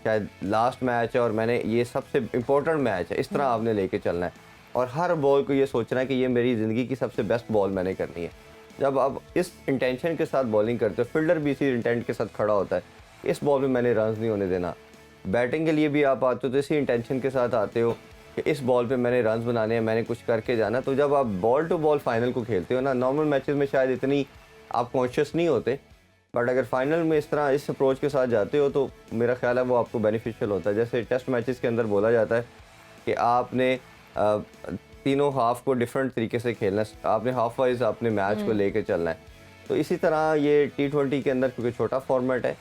शायद लास्ट मैच है और मैंने ये सबसे इम्पोर्टेंट मैच है, इस तरह आपने लेके चलना है। और हर बॉल को ये सोचना है कि ये मेरी ज़िंदगी की सबसे बेस्ट बॉल मैंने करनी है। जब आप इस इंटेंशन के साथ बॉलिंग करते हो, फील्डर भी इसी इंटेंट के साथ खड़ा होता है, इस बॉल में मैंने रन्स नहीं होने देना। बैटिंग के लिए भी आप आते हो तो इसी इंटेंशन के साथ आते हो कि इस बॉल पे मैंने रन्स बनाने हैं, मैंने कुछ करके जाना। तो जब आप बॉल टू बॉल फाइनल को खेलते हो ना, नॉर्मल मैचेस में शायद इतनी आप कॉन्शियस नहीं होते, बट अगर फाइनल में इस तरह इस अप्रोच के साथ जाते हो तो मेरा ख्याल है वो आपको बेनिफिशियल होता है। जैसे टेस्ट मैचेस के अंदर बोला जाता है कि आपने तीनों हाफ को डिफरेंट तरीके से खेलना है, आपने हाफ वाइज अपने मैच को लेके चलना है। तो इसी तरह ये T20 के अंदर क्योंकि छोटा फॉर्मेट है,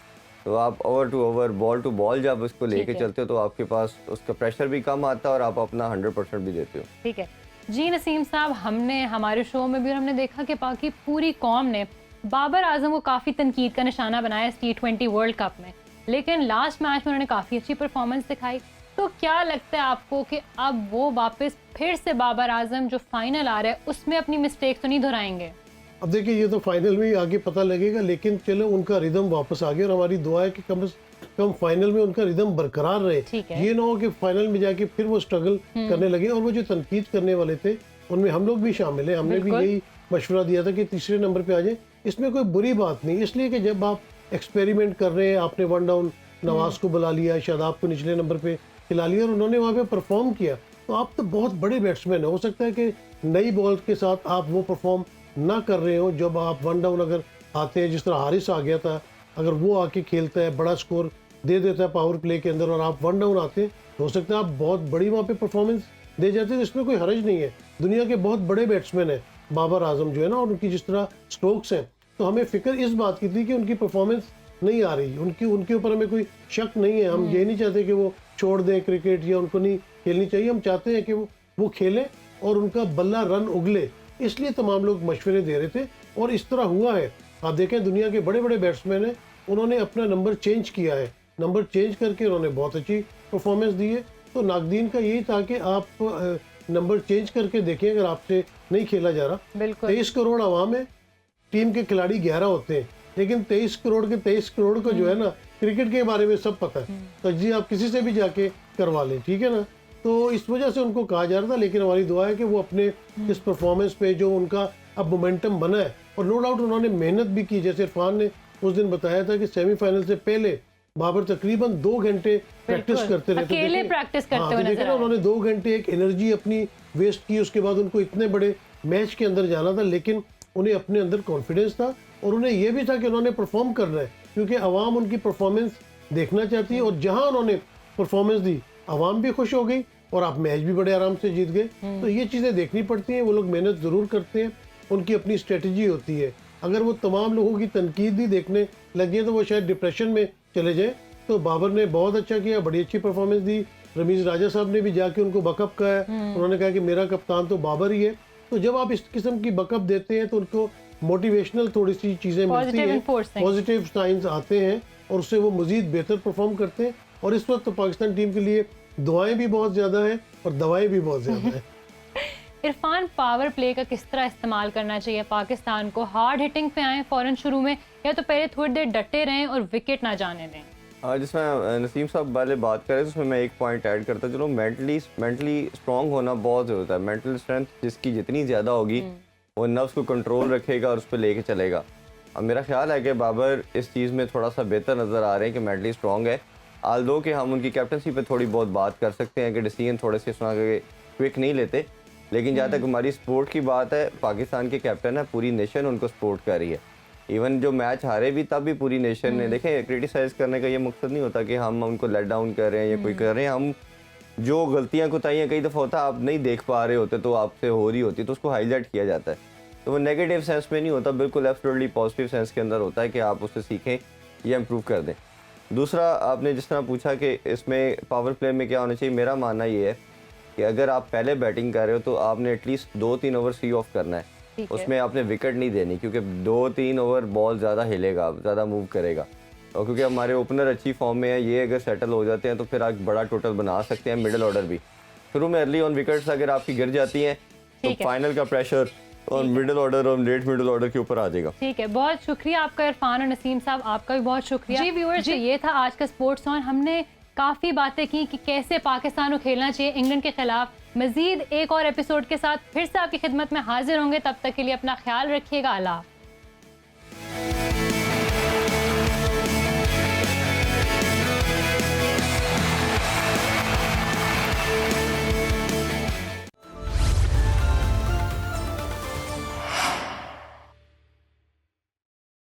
तो आप over to over, ball to ball जब उसको लेके चलते हो तो आपके पास उसका प्रेशर भी कम आता है और आप अपना 100% भी देते हो। ठीक है जी नसीम साहब, हमने हमारे शो में भी हमने देखा कि पाकि पूरी कौम ने बाबर आजम को काफ़ी तनकीद का निशाना बनाया इस T20 वर्ल्ड कप में, लेकिन लास्ट मैच में उन्होंने काफ़ी अच्छी परफॉर्मेंस दिखाई। तो क्या लगता है आपको कि अब वो वापस फिर से बाबर आजम जो फाइनल आ रहा है उसमें अपनी मिस्टेक तो नहीं दोहराएंगे? अब देखिए ये तो फाइनल में ही आगे पता लगेगा, लेकिन चलो उनका रिदम वापस आ गया और हमारी दुआ है कि कम से कम फाइनल में उनका रिदम बरकरार रहे। ये ना हो कि फाइनल में जाके फिर वो स्ट्रगल करने लगे। और वो जो तनकीद करने वाले थे उनमें हम लोग भी शामिल हैं, हमने भी यही मशवरा दिया था कि तीसरे नंबर पे आ जाए। इसमें कोई बुरी बात नहीं, इसलिए कि जब आप एक्सपेरिमेंट कर रहे हैं, आपने वन डाउन नवाज को बुला लिया, शादाब को निचले नंबर पे खिला लिया और उन्होंने वहाँ पे परफॉर्म किया, तो आप तो बहुत बड़े बैट्समैन हैं। हो सकता है कि नई बॉल के साथ आप वो परफॉर्म ना कर रहे हो। जब आप वन डाउन अगर आते हैं, जिस तरह हारिस आ गया था, अगर वो आके खेलता है, बड़ा स्कोर दे देता है पावर प्ले के अंदर और आप वन डाउन आते हैं, तो हो सकता है आप बहुत बड़ी वहाँ पे परफॉर्मेंस दे जाते हैं। तो इसमें कोई हर्ज नहीं है। दुनिया के बहुत बड़े बैट्समैन हैं बाबर आजम जो है ना, और उनकी जिस तरह स्ट्रोक्स हैं, तो हमें फिक्र इस बात की थी कि उनकी परफॉर्मेंस नहीं आ रही, उनके ऊपर हमें कोई शक नहीं है। हम ये नहीं चाहते कि वो छोड़ दें क्रिकेट या उनको नहीं खेलनी चाहिए। हम चाहते हैं कि वो खेलें और उनका बल्ला रन उगले, इसलिए तमाम लोग मशवरे दे रहे थे और इस तरह हुआ है। आप देखें दुनिया के बड़े बड़े बैट्समैन हैं, उन्होंने अपना नंबर चेंज किया है, नंबर चेंज करके उन्होंने बहुत अच्छी परफॉर्मेंस दी है। तो नाकदीन का यही था कि आप नंबर चेंज करके देखें, अगर आपसे नहीं खेला जा रहा। 23 करोड़ आवाम है, टीम के खिलाड़ी 11 होते हैं, लेकिन 23 करोड़ के 23 करोड़ को जो है ना, क्रिकेट के बारे में सब पता है। तो जी आप किसी से भी जाके करवा लें, ठीक है ना। तो इस वजह से उनको कहा जा रहा था, लेकिन हमारी दुआ है कि वो अपने इस परफॉर्मेंस पे जो उनका अब मोमेंटम बना है, और नो डाउट उन्होंने मेहनत भी की। जैसे इरफान ने उस दिन बताया था कि सेमीफाइनल से पहले बाबर तकरीबन 2 घंटे प्रैक्टिस करते रहते, अकेले प्रैक्टिस करते हुए नजर आए। उन्होंने 2 घंटे एक एनर्जी अपनी वेस्ट की। उसके बाद उनको इतने बड़े मैच के अंदर जाना था, लेकिन उन्हें अपने अंदर कॉन्फिडेंस था और उन्हें यह भी था कि उन्होंने परफॉर्म करना है, क्योंकि अवाम उनकी परफॉर्मेंस देखना चाहती है। और जहां उन्होंने परफॉर्मेंस दी, अवाम भी खुश हो गई और आप मैच भी बड़े आराम से जीत गए। तो ये चीज़ें देखनी पड़ती हैं। वो लोग मेहनत ज़रूर करते हैं, उनकी अपनी स्ट्रेटजी होती है। अगर वो तमाम लोगों की तनकीद ही देखने लगे तो वो शायद डिप्रेशन में चले जाए। तो बाबर ने बहुत अच्छा किया, बड़ी अच्छी परफॉर्मेंस दी। रमीज़ राजा साहब ने भी जाके उनको बकअप कहा है, उन्होंने कहा कि मेरा कप्तान तो बाबर ही है। तो जब आप इस किस्म की बकअप देते हैं तो उनको मोटिवेशनल थोड़ी सी चीज़ें मिलती हैं, पॉजिटिव साइंस आते हैं और उससे वो मज़ीद बेहतर परफॉर्म करते हैं। और इस वक्त तो पाकिस्तान टीम के लिए दुआएं भी बहुत ज़्यादा हैं और दवाएं भी बहुत ज़्यादा हैं। इरफान, पावर प्ले का किस तरह इस्तेमाल करना चाहिए पाकिस्तान को? हार्ड हिटिंग पे आए फ़ौरन शुरू में, या तो पहले थोड़ी देर डटे रहें और विकेट ना जाने दें? जिसमें नसीम साहब वाले बात करें तो उसमें मैं एक पॉइंट ऐड करता हूँ। चलो मेंटली स्ट्रॉन्ग होना बहुत ज़रूरत है। मेंटल स्ट्रेंथ जिसकी जितनी ज़्यादा होगी वो नफ्स को कंट्रोल रखेगा और उस पर लेके चलेगा। अब मेरा ख्याल है कि बाबर इस चीज़ में थोड़ा सा बेहतर नज़र आ रहे हैं कि मेंटली स्ट्रॉन्ग है। आल्दो कि हम उनकी कैप्टनसी पे थोड़ी बहुत बात कर सकते हैं कि डिसीजन थोड़े से क्विक नहीं लेते, लेकिन जहाँ तक हमारी स्पोर्ट की बात है, पाकिस्तान के कैप्टन है, पूरी नेशन उनको सपोर्ट कर रही है। इवन जो मैच हारे भी तब भी पूरी नेशन ने, देखें क्रिटिसाइज़ करने का ये मकसद नहीं होता कि हम उनको लेट डाउन कर रहे हैं या कोई कर रहे हैं। हम जो गलतियाँ कोताहियाँ कई दफ़ा होता है आप नहीं देख पा रहे होते तो आपसे हो रही होती तो उसको हाईलाइट किया जाता है। तो वो नेगेटिव सेंस में नहीं होता, बिल्कुल एब्सोल्युटली पॉजिटिव सेंस के अंदर होता है कि आप उससे सीखें या इम्प्रूव कर दें। दूसरा, आपने जिस तरह पूछा कि इसमें पावर प्ले में क्या होना चाहिए, मेरा मानना ये है कि अगर आप पहले बैटिंग कर रहे हो तो आपने एटलीस्ट 2-3 ओवर सी ऑफ करना है। उसमें आपने विकेट नहीं देनी, क्योंकि 2-3 ओवर बॉल ज़्यादा हिलेगा, ज़्यादा मूव करेगा। और क्योंकि हमारे ओपनर अच्छी फॉर्म में है, ये अगर सेटल हो जाते हैं तो फिर आप बड़ा टोटल बना सकते हैं। मिडिल ऑर्डर भी शुरू में अर्ली ऑन विकेट्स अगर आपकी गिर जाती हैं तो ठीक है। फाइनल का प्रेशर और मिडिल ऑर्डर और लेट मिडिल ऑर्डर के ऊपर आ जाएगा। ठीक है, बहुत शुक्रिया आपका इरफान और नसीम साहब, आपका भी बहुत शुक्रिया। जी व्यूअर्स, तो ये था आज का स्पोर्ट्स ऑन। हमने काफ़ी बातें की कि कैसे पाकिस्तान को खेलना चाहिए इंग्लैंड के खिलाफ। मजीद एक और एपिसोड के साथ फिर से आपकी खिदमत में हाजिर होंगे, तब तक के लिए अपना ख्याल रखिएगा। अल्लाह।